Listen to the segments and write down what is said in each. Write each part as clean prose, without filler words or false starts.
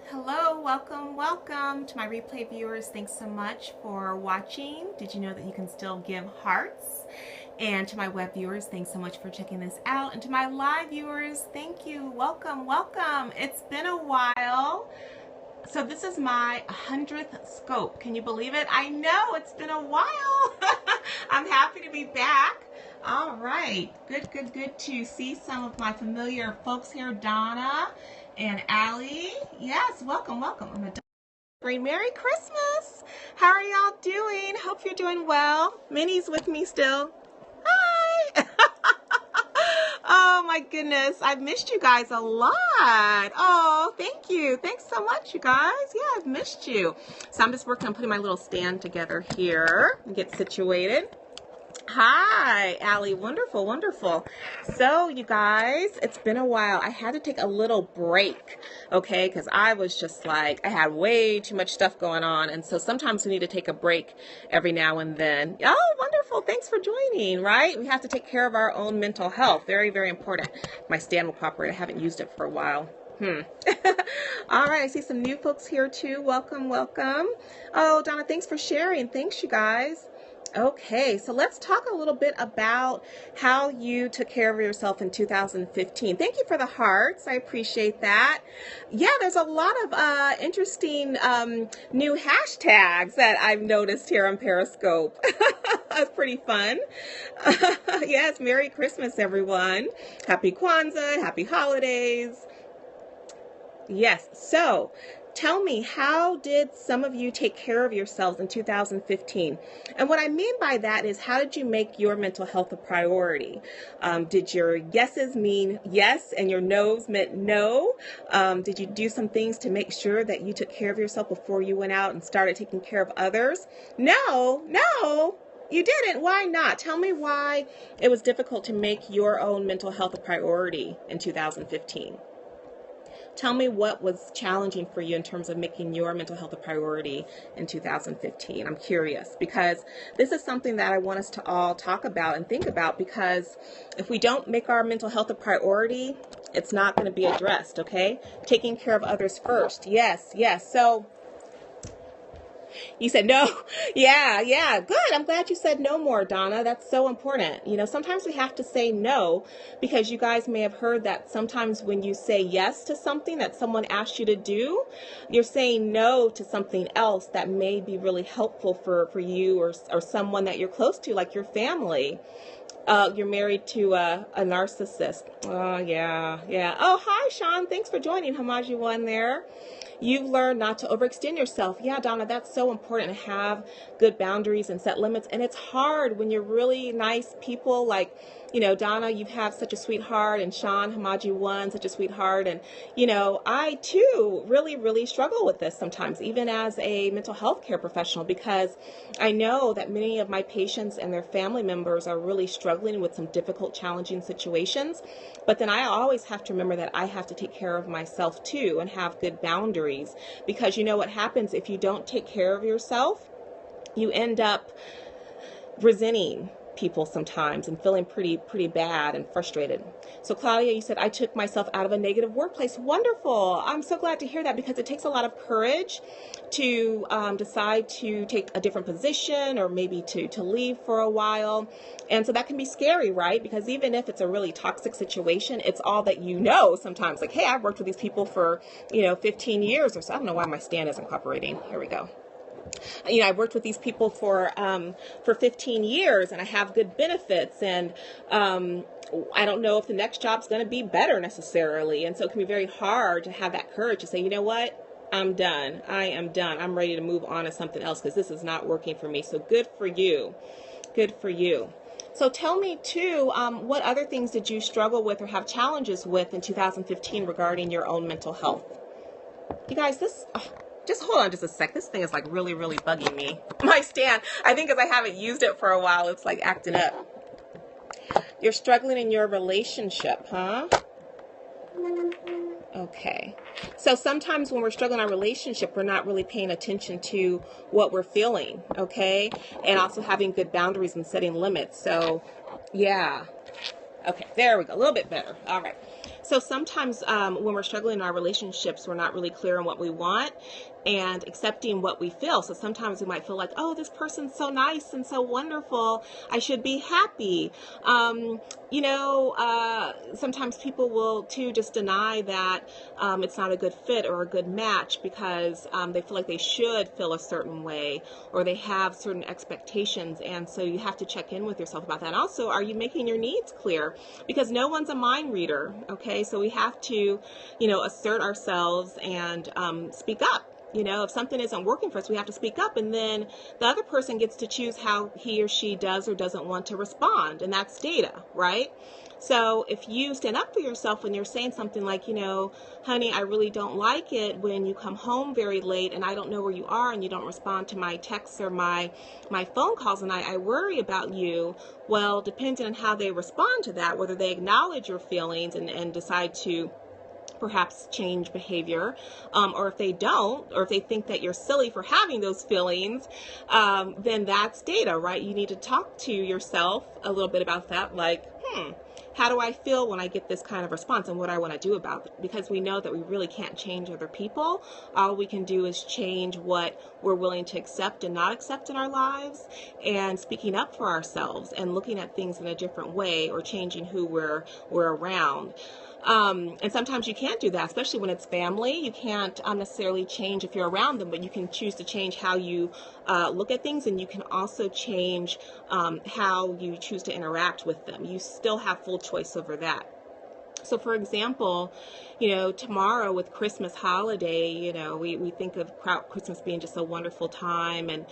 Hello, welcome to my replay viewers. Thanks so much for watching. Did you know that you can still give hearts? And to my web viewers, thanks so much for checking this out. And to my live viewers, thank you. Welcome. It's been a while. So this is my 100th scope. Can you believe it? I know it's been a while. I'm happy to be back. All right, good to see some of my familiar folks here, Donna and Allie. Yes, welcome. I'm a great Merry Christmas. How are y'all doing? Hope you're doing well. Minnie's with me still. Hi. Oh my goodness, I've missed you guys a lot. Oh, thank you. Thanks so much, you guys. Yeah, I've missed you. So I'm just working on putting my little stand together here and get situated. Hi, Allie. Wonderful. So, you guys, it's been a while. I had to take a little break, okay, because I was just like, I had way too much stuff going on, and so sometimes we need to take a break every now and then. Oh, wonderful. Thanks for joining, right? We have to take care of our own mental health. Very important. My stand will cooperate. I haven't used it for a while. All right, I see some new folks here too. Welcome. Oh, Donna, thanks for sharing. Thanks, you guys. Okay, so let's talk a little bit about how you took care of yourself in 2015. Thank you for the hearts. I appreciate that. Yeah, there's a lot of interesting new hashtags that I've noticed here on Periscope. That's pretty fun. Yes, Merry Christmas, everyone. Happy Kwanzaa, happy holidays. Yes, so tell me, how did some of you take care of yourselves in 2015? And what I mean by that is, how did you make your mental health a priority? Did your yeses mean yes and your no's meant no? Did you do some things to make sure that you took care of yourself before you went out and started taking care of others? No, you didn't. Why not? Tell me why it was difficult to make your own mental health a priority in 2015. Tell me what was challenging for you in terms of making your mental health a priority in 2015. I'm curious, because this is something that I want us to all talk about and think about, because if we don't make our mental health a priority, it's not going to be addressed, okay? Taking care of others first. Yes. So you said no. Yeah. Good. I'm glad you said no more, Donna. That's so important. You know, sometimes we have to say no, because you guys may have heard that sometimes when you say yes to something that someone asked you to do, you're saying no to something else that may be really helpful for you or someone that you're close to, like your family. You're married to a narcissist. Oh, yeah. Oh, hi, Sean. Thanks for joining. Hamaji One there. You've learned not to overextend yourself. Yeah, Donna, that's so important, to have good boundaries and set limits. And it's hard when you're really nice people, like, you know, Donna, you have such a sweetheart, and Sean, Hamaji One, such a sweetheart. And, you know, I too really struggle with this sometimes, even as a mental health care professional, because I know that many of my patients and their family members are really struggling with some difficult, challenging situations. But then I always have to remember that I have to take care of myself too and have good boundaries, because you know what happens if you don't take care of yourself? You end up resenting people sometimes and feeling pretty bad and frustrated. So Claudia, you said, I took myself out of a negative workplace. Wonderful. I'm so glad to hear that, because it takes a lot of courage to decide to take a different position, or maybe to leave for a while. And so that can be scary, right? Because even if it's a really toxic situation, it's all that you know sometimes. Like, hey, I've worked with these people for, 15 years or so. I don't know why my stand isn't cooperating. Here we go. You know, I've worked with these people for 15 years, and I have good benefits, and I don't know if the next job's going to be better necessarily. And so it can be very hard to have that courage to say, you know what? I'm done. I am done. I'm ready to move on to something else, because this is not working for me. So good for you. So tell me too, what other things did you struggle with or have challenges with in 2015 regarding your own mental health? You guys, just hold on just a sec. This thing is like really bugging me. My stand, I think because I haven't used it for a while, it's like acting up. You're struggling in your relationship, huh? Okay. So sometimes when we're struggling in our relationship, we're not really paying attention to what we're feeling, okay? And also having good boundaries and setting limits. So, yeah. Okay, there we go. A little bit better. All right. So sometimes when we're struggling in our relationships, we're not really clear on what we want and accepting what we feel. So sometimes we might feel like, oh, this person's so nice and so wonderful, I should be happy. Sometimes people will too just deny that it's not a good fit or a good match because they feel like they should feel a certain way or they have certain expectations. And so you have to check in with yourself about that. And also, are you making your needs clear? Because no one's a mind reader, okay? So we have to, assert ourselves and speak up. If something isn't working for us, we have to speak up, and then the other person gets to choose how he or she does or doesn't want to respond, and that's data, right? So if you stand up for yourself when you're saying something like, honey, I really don't like it when you come home very late and I don't know where you are and you don't respond to my texts or my phone calls, and I worry about you. Well, depending on how they respond to that, whether they acknowledge your feelings and decide to perhaps change behavior, or if they don't, or if they think that you're silly for having those feelings, then that's data, right? You need to talk to yourself a little bit about that, like, how do I feel when I get this kind of response and what I want to do about it? Because we know that we really can't change other people. All we can do is change what we're willing to accept and not accept in our lives, and speaking up for ourselves and looking at things in a different way, or changing who we're around. And sometimes you can't do that, especially when it's family. You can't necessarily change if you're around them, but you can choose to change how you look at things, and you can also change how you choose to interact with them. You still have full choice over that. So for example, tomorrow with Christmas holiday, we think of Christmas being just a wonderful time and,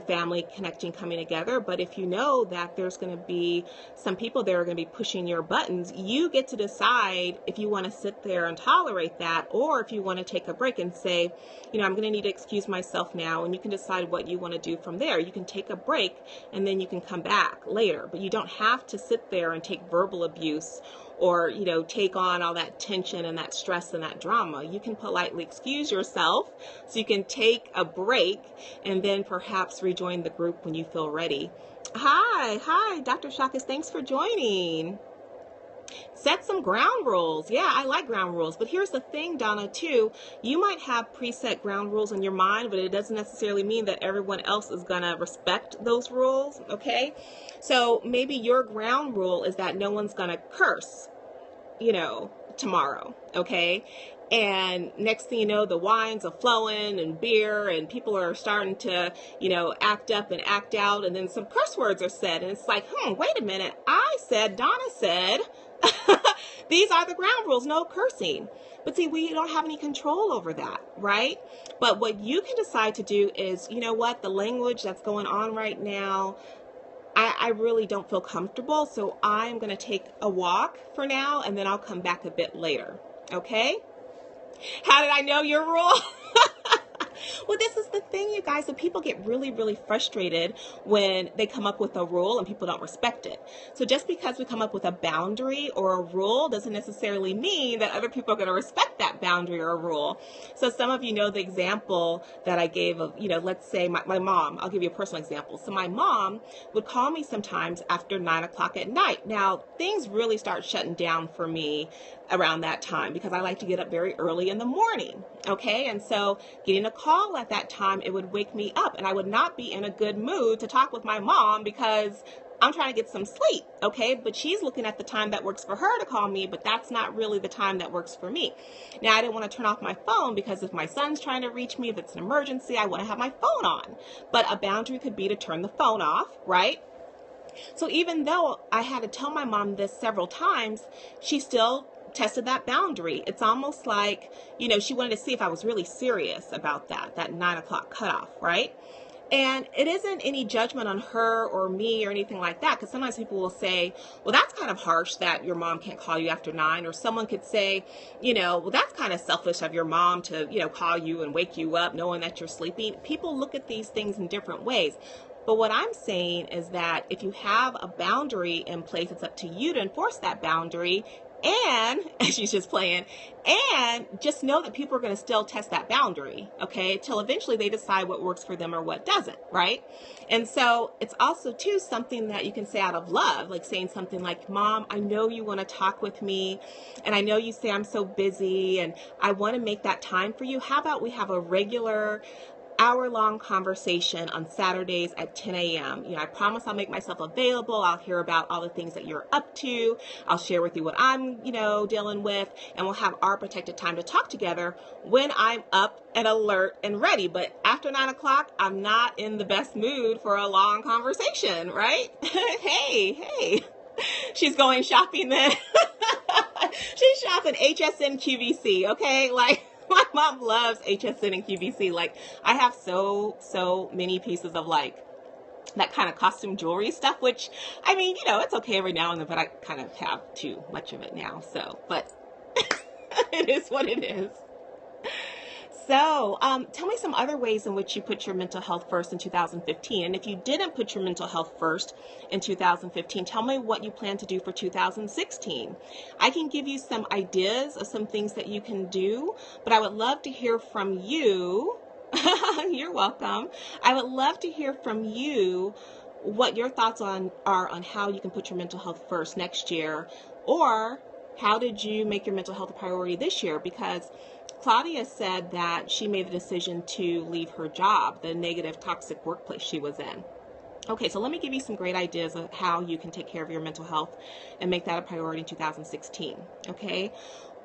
family connecting, coming together. But if you know that there's going to be some people that are going to be pushing your buttons, you get to decide if you want to sit there and tolerate that, or if you want to take a break and say, I'm going to need to excuse myself now, and you can decide what you want to do from there. You can take a break and then you can come back later, but you don't have to sit there and take verbal abuse or, take on all that tension and that stress and that drama. You can politely excuse yourself so you can take a break and then perhaps rejoin the group when you feel ready. Hi, Dr. Shakas, thanks for joining. Set some ground rules. Yeah, I like ground rules. But here's the thing, Donna, too. You might have preset ground rules in your mind, but it doesn't necessarily mean that everyone else is going to respect those rules, okay? So maybe your ground rule is that no one's going to curse, tomorrow, okay? And next thing you know, the wines are flowing and beer, and people are starting to, act up and act out, and then some curse words are said, and it's like, wait a minute, Donna said, these are the ground rules, no cursing. But see, we don't have any control over that, right? But what you can decide to do is, the language that's going on right now, I really don't feel comfortable, so I'm going to take a walk for now, and then I'll come back a bit later, okay? How did I know your rule? Well, this is the thing, you guys. So people get really, really frustrated when they come up with a rule and people don't respect it. So just because we come up with a boundary or a rule doesn't necessarily mean that other people are going to respect that boundary or a rule. So some of you know the example that I gave of, let's say my mom. I'll give you a personal example. So my mom would call me sometimes after 9 o'clock at night. Now, things really start shutting down for me around that time because I like to get up very early in the morning, okay? And so getting a call at that time, it would wake me up, and I would not be in a good mood to talk with my mom because I'm trying to get some sleep, okay? But she's looking at the time that works for her to call me, but that's not really the time that works for me. Now, I didn't want to turn off my phone because if my son's trying to reach me, if it's an emergency, I want to have my phone on. But a boundary could be to turn the phone off, right? So even though I had to tell my mom this several times, she still tested that boundary. It's almost like, she wanted to see if I was really serious about that 9 o'clock cutoff, right? And it isn't any judgment on her or me or anything like that, because sometimes people will say, well, that's kind of harsh that your mom can't call you after 9, or someone could say, well, that's kind of selfish of your mom to, call you and wake you up knowing that you're sleeping. People look at these things in different ways. But what I'm saying is that if you have a boundary in place, it's up to you to enforce that boundary, And she's just playing. And just know that people are going to still test that boundary, okay, till eventually they decide what works for them or what doesn't, right? And so it's also, too, something that you can say out of love, like saying something like, Mom, I know you want to talk with me, and I know you say I'm so busy, and I want to make that time for you. How about we have a regular hour-long conversation on Saturdays at 10 a.m. You know, I promise I'll make myself available. I'll hear about all the things that you're up to. I'll share with you what I'm, dealing with, and we'll have our protected time to talk together when I'm up and alert and ready. But after 9 o'clock, I'm not in the best mood for a long conversation, right? Hey. She's going shopping then. She's shopping HSN QVC, okay? Like, my mom loves HSN and QVC. Like, I have so many pieces of, like, that kind of costume jewelry stuff, which, I mean, it's okay every now and then, but I kind of have too much of it now. So, but it is what it is. So, tell me some other ways in which you put your mental health first in 2015. And if you didn't put your mental health first in 2015, tell me what you plan to do for 2016. I can give you some ideas of some things that you can do, but I would love to hear from you. You're welcome. I would love to hear from you what your thoughts are on how you can put your mental health first next year, or how did you make your mental health a priority this year? Because Claudia said that she made the decision to leave her job, the negative, toxic workplace she was in. Okay, so let me give you some great ideas of how you can take care of your mental health and make that a priority in 2016, okay?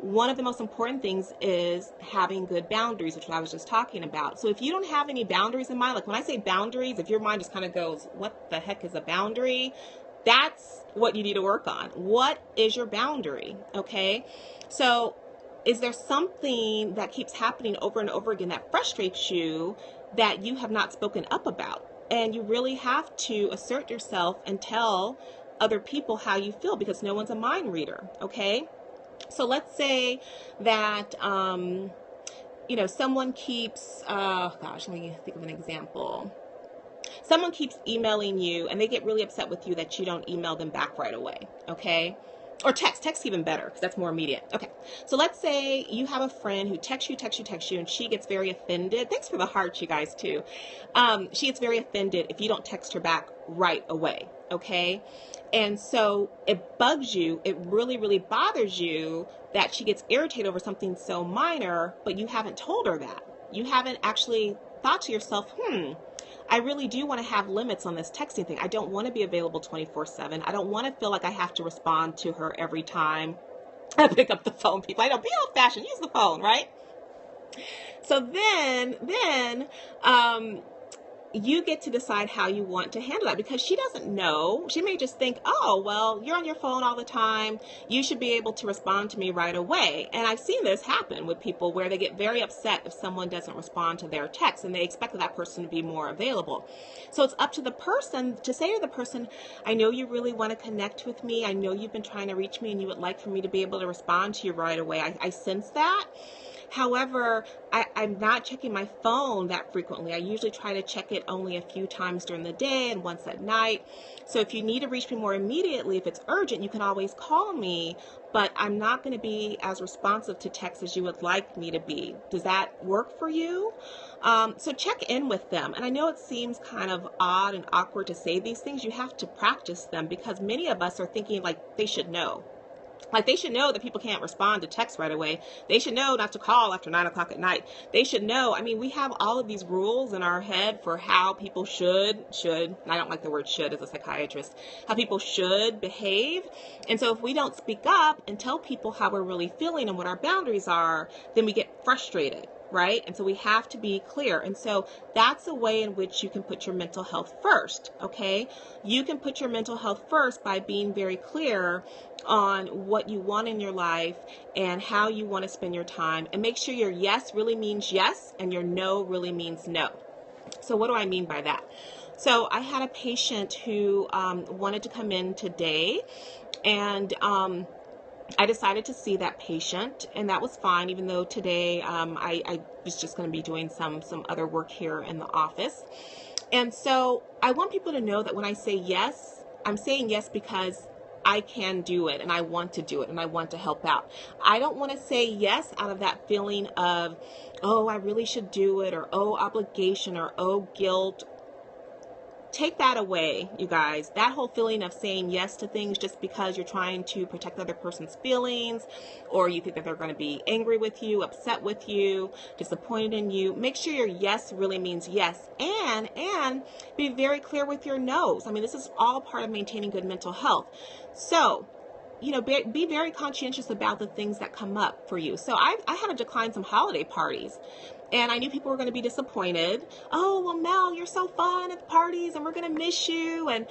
One of the most important things is having good boundaries, which I was just talking about. So if you don't have any boundaries in mind, like when I say boundaries, if your mind just kind of goes, what the heck is a boundary? That's what you need to work on. What is your boundary, okay? So is there something that keeps happening over and over again that frustrates you that you have not spoken up about? And you really have to assert yourself and tell other people how you feel, because no one's a mind reader, okay? So let's say that, someone keeps, let me think of an example. Someone keeps emailing you and they get really upset with you that you don't email them back right away, okay? Or text even better, because that's more immediate. Okay, so let's say you have a friend who texts you, and she gets very offended. Thanks for the hearts, you guys, too. She gets very offended if you don't text her back right away, okay? And so it bugs you, it really, really bothers you that she gets irritated over something so minor, but you haven't told her that. You haven't actually thought to yourself, I really do want to have limits on this texting thing. I don't want to be available 24/7. I don't want to feel like I have to respond to her every time I pick up the phone. People, I don't be old-fashioned. Use the phone, right? So then, you get to decide how you want to handle that, because she doesn't know. She may just think, oh, well, you're on your phone all the time. You should be able to respond to me right away. And I've seen this happen with people where they get very upset if someone doesn't respond to their text, and they expect that person to be more available. So it's up to the person to say to the person, I know you really want to connect with me. I know you've been trying to reach me and you would like for me to be able to respond to you right away. I sense that. However, I'm not checking my phone that frequently. I usually try to check it only a few times during the day and once at night. So if you need to reach me more immediately, if it's urgent, you can always call me, but I'm not going to be as responsive to text as you would like me to be. Does that work for you? So check in with them. And I know it seems kind of odd and awkward to say these things. You have to practice them, because many of us are thinking like they should know. Like, they should know that people can't respond to text right away. They should know not to call after 9 o'clock at night. They should know. I mean, we have all of these rules in our head for how people should, and I don't like the word should as a psychiatrist, how people should behave. And so if we don't speak up and tell people how we're really feeling and what our boundaries are, then we get frustrated, right? And so we have to be clear. And so that's a way in which you can put your mental health first, okay? You can put your mental health first by being very clear on what you want in your life and how you want to spend your time, and make sure your yes really means yes and your no really means no. So what do I mean by that? So I had a patient who wanted to come in today, and I decided to see that patient, and that was fine, even though today I was just going to be doing some other work here in the office. And so I want people to know that when I say yes, I'm saying yes because I can do it and I want to do it and I want to help out. I don't want to say yes out of that feeling of, oh, I really should do it, or oh, obligation, or oh, guilt. Take that away, you guys. That whole feeling of saying yes to things just because you're trying to protect the other person's feelings, or you think that they're going to be angry with you, upset with you, disappointed in you. Make sure your yes really means yes, and be very clear with your no's. I mean, this is all part of maintaining good mental health. So, be very conscientious about the things that come up for you. So I had to decline some holiday parties. And I knew people were going to be disappointed. Oh, well, Mel, you're so fun at the parties and we're going to miss you. And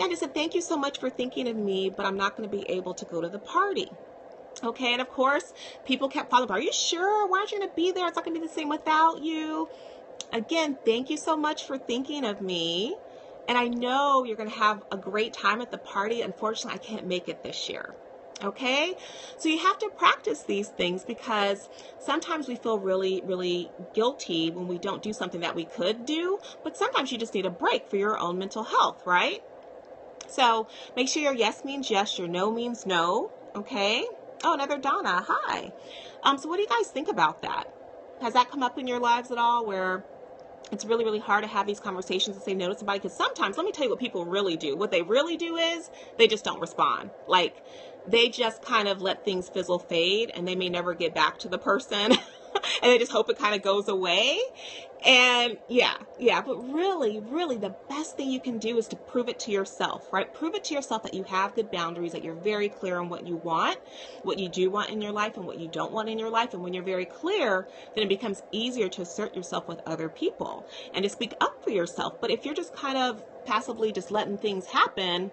I just said, thank you so much for thinking of me, but I'm not going to be able to go to the party. Okay, and of course, people kept following up. Are you sure? Why aren't you going to be there? It's not going to be the same without you. Again, thank you so much for thinking of me. And I know you're going to have a great time at the party. Unfortunately, I can't make it this year. Okay, so you have to practice these things, because sometimes we feel really, really guilty when we don't do something that we could do, but sometimes you just need a break for your own mental health, right? So make sure your yes means yes, your no means no. Okay. Oh, another Donna. Hi. So what do you guys think about that? Has that come up in your lives at all, where it's really, really hard to have these conversations and say no to somebody? Because sometimes, let me tell you what people really do. What they really do is they just don't respond. Like, they just kind of let things fizzle, fade, and they may never get back to the person. And they just hope it kind of goes away. And yeah, but really, really the best thing you can do is to prove it to yourself, right? Prove it to yourself that you have good boundaries, that you're very clear on what you want, what you do want in your life, and what you don't want in your life. And when you're very clear, then it becomes easier to assert yourself with other people and to speak up for yourself. But if you're just kind of passively just letting things happen,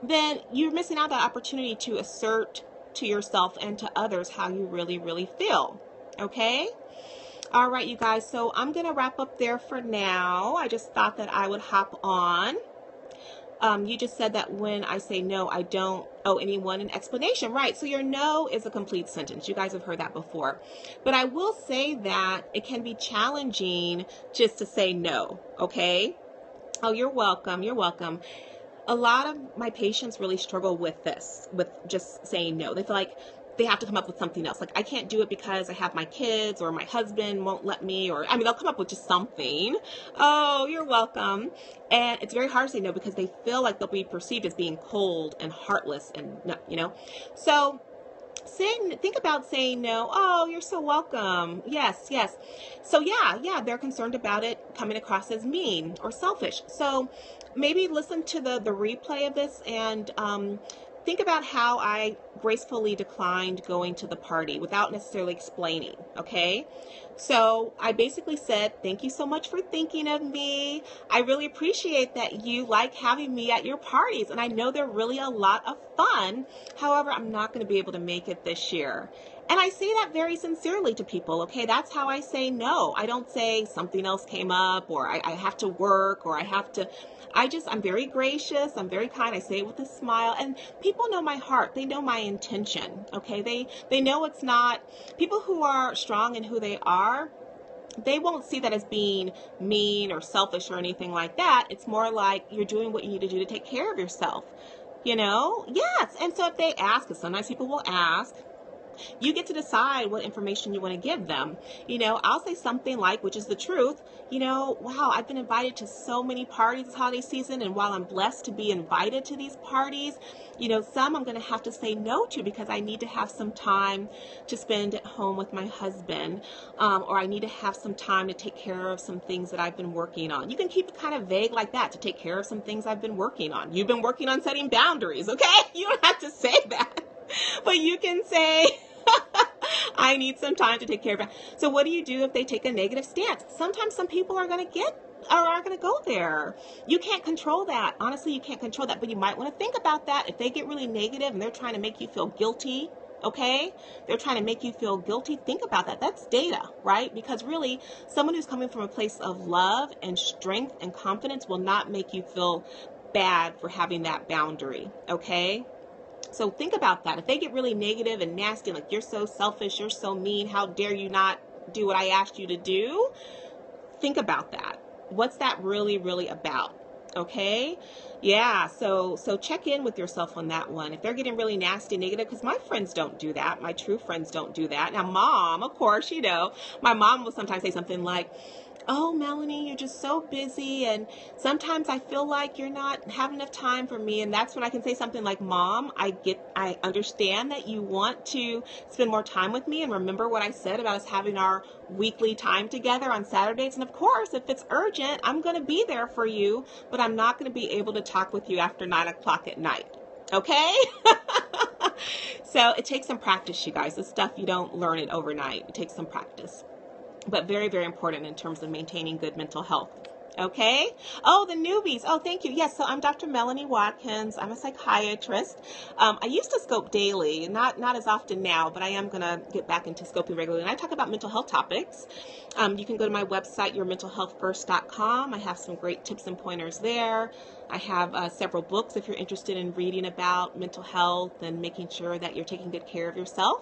then you're missing out that opportunity to assert to yourself and to others how you really, really feel. Okay? All right, you guys. So I'm going to wrap up there for now. I just thought that I would hop on. You just said that when I say no, I don't owe anyone an explanation. Right. So your no is a complete sentence. You guys have heard that before. But I will say that it can be challenging just to say no. Okay? Oh, you're welcome. You're welcome. A lot of my patients really struggle with this, with just saying no. They feel like they have to come up with something else. Like, I can't do it because I have my kids, or my husband won't let me, or, I mean, they'll come up with just something. Oh, you're welcome. And it's very hard to say no because they feel like they'll be perceived as being cold and heartless and, So think about saying no. Oh, you're so welcome. Yes. So yeah, they're concerned about it coming across as mean or selfish. So maybe listen to the replay of this and think about how I gracefully declined going to the party without necessarily explaining, okay? So I basically said, thank you so much for thinking of me. I really appreciate that you like having me at your parties, and I know they're really a lot of fun. However, I'm not going to be able to make it this year. And I say that very sincerely to people, okay? That's how I say no. I don't say something else came up, or I have to work, or I'm very gracious. I'm very kind. I say it with a smile. And people know my heart. They know my intention, okay? They know it's not, people who are strong in who they are, they won't see that as being mean or selfish or anything like that. It's more like you're doing what you need to do to take care of yourself, Yes. And so if they ask, because sometimes people will ask, you get to decide what information you want to give them. I'll say something like, which is the truth, wow, I've been invited to so many parties this holiday season, and while I'm blessed to be invited to these parties, some I'm going to have to say no to because I need to have some time to spend at home with my husband, or I need to have some time to take care of some things that I've been working on. You can keep it kind of vague like that, to take care of some things I've been working on. You've been working on setting boundaries, okay? You don't have to say that. But you can say, I need some time to take care of it. So what do you do if they take a negative stance? Sometimes some people are going to go there. You can't control that. Honestly, you can't control that. But you might want to think about that. If they get really negative and they're trying to make you feel guilty, okay? They're trying to make you feel guilty. Think about that. That's data, right? Because really, someone who's coming from a place of love and strength and confidence will not make you feel bad for having that boundary, okay? So think about that. If they get really negative and nasty, like, you're so selfish, you're so mean, how dare you not do what I asked you to do? Think about that. What's that really, really about? Okay. Yeah. So check in with yourself on that one. If they're getting really nasty, negative, because my friends don't do that. My true friends don't do that. Now, mom, of course, my mom will sometimes say something like, "Oh, Melanie, you're just so busy, and sometimes I feel like you're not having enough time for me." And that's when I can say something like, "Mom, I understand that you want to spend more time with me, and remember what I said about us having our weekly time together on Saturdays. And of course, if it's urgent, I'm going to be there for you, but I'm not going to be able to talk with you after 9 o'clock at night." Okay? So it takes some practice, you guys. This stuff, you don't learn it overnight. It takes some practice, but very, very important in terms of maintaining good mental health. Okay. Oh, the newbies. Oh, thank you. Yes. So I'm Dr. Melanie Watkins. I'm a psychiatrist. I used to scope daily, not as often now, but I am going to get back into scoping regularly. And I talk about mental health topics. You can go to my website, yourmentalhealthfirst.com. I have some great tips and pointers there. I have several books if you're interested in reading about mental health and making sure that you're taking good care of yourself.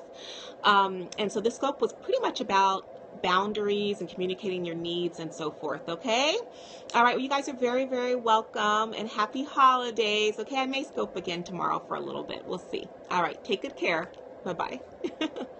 And so this scope was pretty much about boundaries and communicating your needs and so forth. Okay. All right. Well, you guys are very, very welcome, and happy holidays. Okay. I may scope again tomorrow for a little bit. We'll see. All right. Take good care. Bye-bye.